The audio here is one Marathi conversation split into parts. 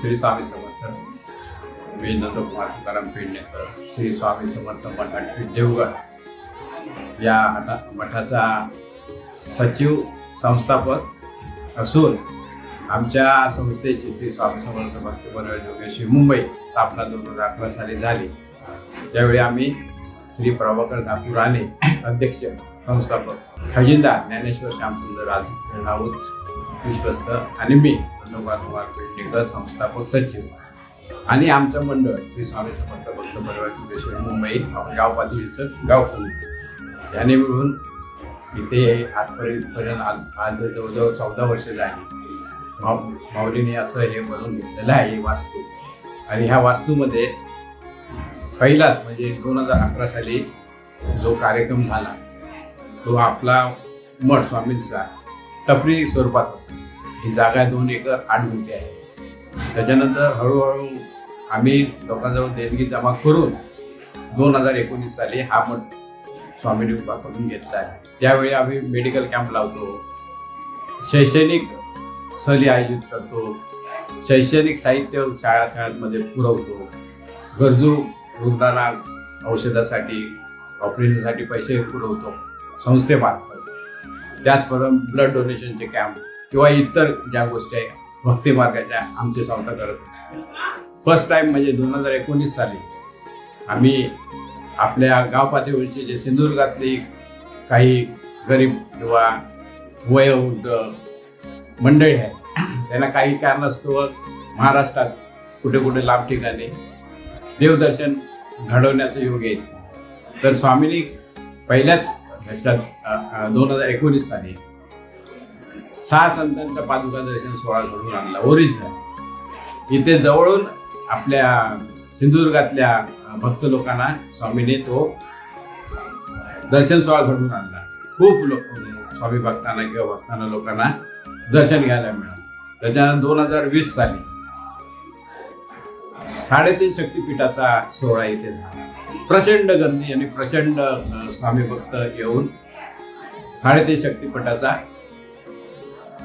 श्री स्वामी समर्थ मी नंदकुमार तुकाराम पेडणेकर श्री स्वामी समर्थ मठ देवगड या मठाचा सचिव संस्थापक असून आमच्या संस्थेची श्री स्वामी समर्थ भक्त परिवार जोगेश्वरी मुंबई स्थापना 2011 साली झाली। त्यावेळी आम्ही श्री प्रभाकर धाकू राणे अध्यक्ष संस्थापक, खजिनदार ज्ञानेश्वर श्यामसुंदर राऊत विश्वस्त आणि मी नंदकुमार पेडणेकर संस्थापक सचिव आणि आमचं मंडळ श्री स्वामी समर्थ भक्त परिवार जोगेश्वरी मुंबई गाव पातळीचं गाव समिती याने मिळून इथे आजपर्यंत आज जवळजवळ 14 वर्ष झाली। माऊलीने असं हे बनवून घेतलेलं आहे ही वास्तू। आणि ह्या वास्तूमध्ये पहिलाच म्हणजे 2011 साली जो कार्यक्रम झाला तो आपला मठ स्वामींचा टपरी स्वरूपात होता। ही जागा 2 एकर 8 गुंठे आहे। त्याच्यानंतर हळूहळू आम्ही लोकांजवळ देणगी जमा करून 2019 साली हा मठ स्वामींनी उभा करून घेतला आहे। त्यावेळी आम्ही मेडिकल कॅम्प लावतो, शैक्षणिक सहली आयोजित करतो, शैक्षणिक साहित्य शाळांमध्ये पुरवतो, गरजू रुग्णांना औषधासाठी ऑपरेशनसाठी पैसे पुरवतो संस्थेमार्फत। त्याचबरोबर ब्लड डोनेशनचे कॅम्प किंवा इतर ज्या गोष्टी आहे भक्ती मार्गाच्या आमची संस्था करत असते। फर्स्ट टाईम म्हणजे 2019 साली आम्ही आपल्या गाव पातळीवरचे जे सिंधुदुर्गातली काही गरीब किंवा वयोवृद्ध मंडळी आहेत त्यांना काही कारणास्तव महाराष्ट्रात कुठे कुठे लांब ठिकाणी देवदर्शन घडवण्याचं योग येईल। तर स्वामींनी पहिल्याच ह्याच्यात 2019 साली 6 संतांचा पादुका दर्शन सोहळा घडवून आणला ओरिजिनल। इथे जवळून आपल्या सिंधुदुर्गातल्या भक्त लोकांना स्वामीने तो दर्शन सोहळा घडवून आणला। खूप लोक स्वामी भक्तांना किंवा भक्तांना लोकांना दर्शन घ्यायला मिळालं। त्याच्यानंतर 2020 साली 3.5 शक्तिपीठाचा सोहळा इथे झाला। प्रचंड गर्दी आणि प्रचंड स्वामी भक्त येऊन 3.5 शक्तिपीठाचा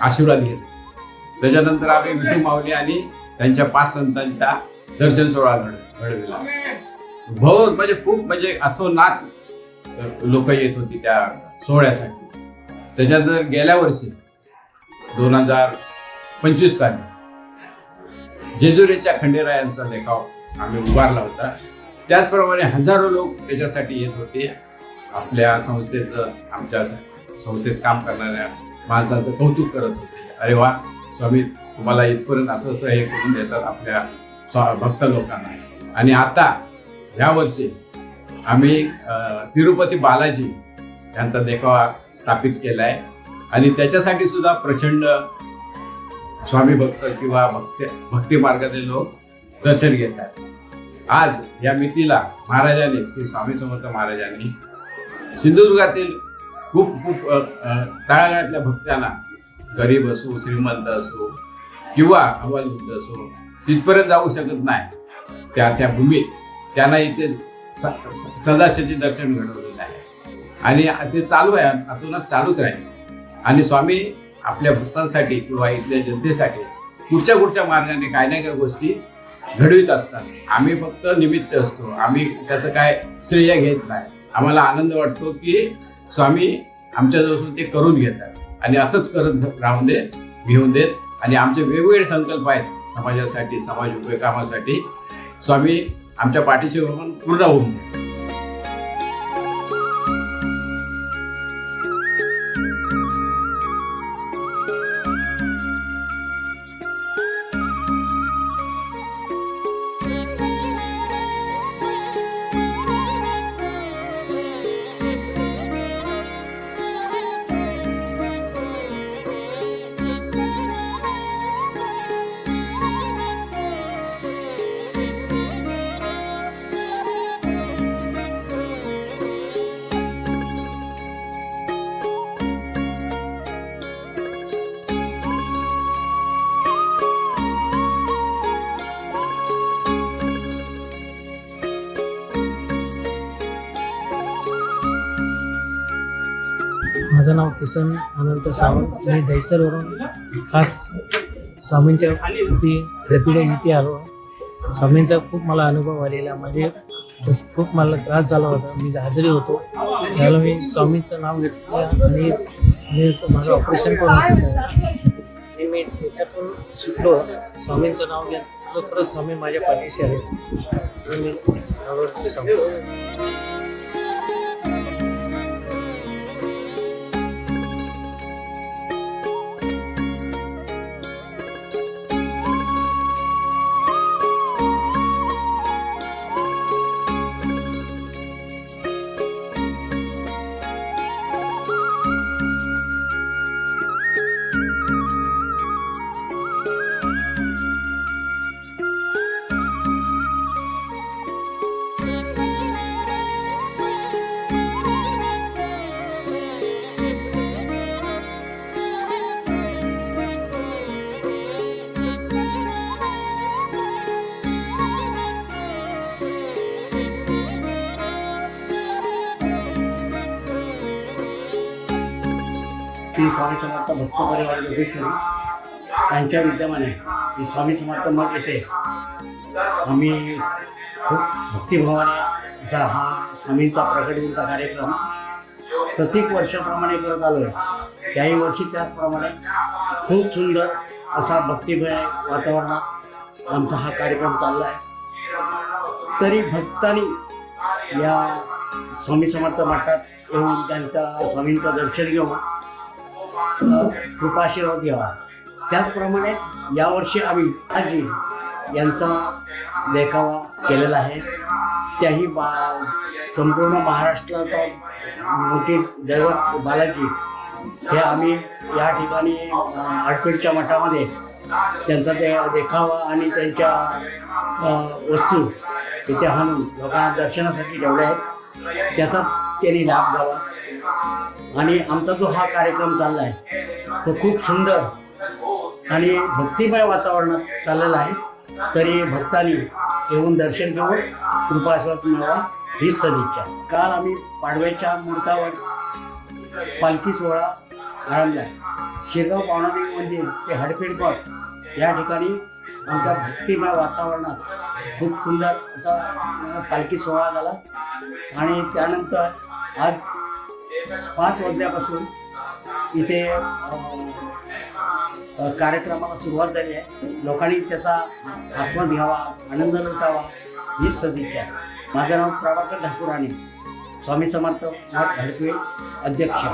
आशीर्वाद घेतला। त्याच्यानंतर आम्ही विठू माऊली आणि त्यांच्या 5 संतांच्या दर्शन सोहळा घडविला। बहुत म्हणजे खूप म्हणजे अथोनात लोक येत होती त्या सोहळ्यासाठी। त्याच्यानंतर गेल्या वर्षी 2025 साली जेजुरीच्या खंडेरायांचा देखाव आम्ही उभारला होता। त्याचप्रमाणे हजारो लोक त्याच्यासाठी येत होते। आपल्या संस्थेचं आमच्या संस्थेत काम करणाऱ्या माणसांचं कौतुक करत होते, अरे वा स्वामी तुम्हाला इथपर्यंत असं हे करून देतात आपल्या भक्त लोकांना। आणि आता यावर्षी आम्ही तिरुपती बालाजी यांचा देखावा स्थापित केला आहे आणि त्याच्यासाठी सुद्धा प्रचंड स्वामी भक्त किंवा भक्ती मार्गातील लोक दर्शन घेतात। आज या मितीला महाराजांनी श्री स्वामी समर्थ महाराजांनी सिंधुदुर्गातील खूप तळागाळातल्या भक्तांना गरीब असो श्रीमंत असो किंवा अबालवृद्ध असो तिथपर्यंत जाऊ शकत नाही त्या भूमीत त्यांना इथे सदाशिवचे दर्शन घडवलेलं आहे आणि ते चालू आहे, आतूनच चालूच राहील। आणि स्वामी आपल्या भक्तांसाठी किंवा इथल्या जनतेसाठी कुठच्या मार्गाने काय ना काय गोष्टी घडवीत असतात। आम्ही फक्त निमित्त असतो, आम्ही त्याचं काय श्रेय घेत नाही। आम्हाला आनंद वाटतो की स्वामी आमच्याजवळून ते करून घेतात आणि असंच करत राहून देत घेऊन देत। आणि आमचे वेगवेगळे संकल्प आहेत समाजासाठी, समाज उपयोगासाठी स्वामी आमच्या पाठीशी होऊन पूर्ण होऊन देत। माझं नाव किसन अनंत सावंत। मी दहिसरवरून खास स्वामींच्या वरती हडपिडे इथे आलो. स्वामींचा खूप मला अनुभव आलेला, म्हणजे खूप मला त्रास झाला होता. मी हजरी होतो त्यावेळेला मी स्वामींचं नाव घेतलं आणि माझं ऑपरेशन पण होतं. आणि मी त्याच्यातून सुटलो. स्वामींचं नाव घेतलं, खरंच स्वामी माझ्या पाठीशी आले. मी त्यावर सांगतो. श्री स्वामी समर्थ भक्त परिवार जोगेश्वरी यांच्या विद्यमाने ही स्वामी समर्थ मठ येथे आम्ही खूप भक्तिभावाने असा हा स्वामींचा प्रकटीचा कार्यक्रम प्रत्येक वर्षाप्रमाणे करत आलो आहे. याही वर्षी त्याचप्रमाणे खूप सुंदर असा भक्तिमय वातावरणात आमचा हा कार्यक्रम चालला आहे. तरी भक्तांनी या स्वामी समर्थ मठात येऊन त्यांच्या स्वामींचं दर्शन घेऊन कृपाशीर्वाद घ्यावा. त्याचप्रमाणे यावर्षी आम्ही आजी यांचा देखावा केलेला आहे. त्याही संपूर्ण महाराष्ट्रात मोठी दैवत बालाजी हे आम्ही या ठिकाणी आडपेडच्या मठामध्ये त्यांचा देखावा आणि त्यांच्या वस्तू इथे आणून लोकांना दर्शनासाठी ठेवल्या आहेत. त्याचा त्यांनी लाभ घ्यावा. आणि आमचा जो हा कार्यक्रम चालला आहे तो खूप सुंदर आणि भक्तिमय वातावरणात चाललेला आहे. तरी भक्तांनी येऊन दर्शन घेऊन कृपाआशीर्वाद मिळावा हीच सदिच्छा. काल आम्ही पाडव्याच्या मुहूर्तावर पालखी सोहळा आरंभला. शिरगाव पावणादेवी मंदिर ते हडपेड मठ या ठिकाणी आमच्या भक्तिमय वातावरणात खूप सुंदर असा पालखी सोहळा झाला. आणि त्यानंतर आज 5 वाजल्यापासून इथे कार्यक्रमाला सुरुवात झाली आहे. लोकांनी त्याचा आस्वाद घ्यावा, आनंद लुटावा हीच सदिच्छा. माझं नाव प्रभाकर ठाकूर आणि स्वामी समर्थ मठ हडपेड अध्यक्ष.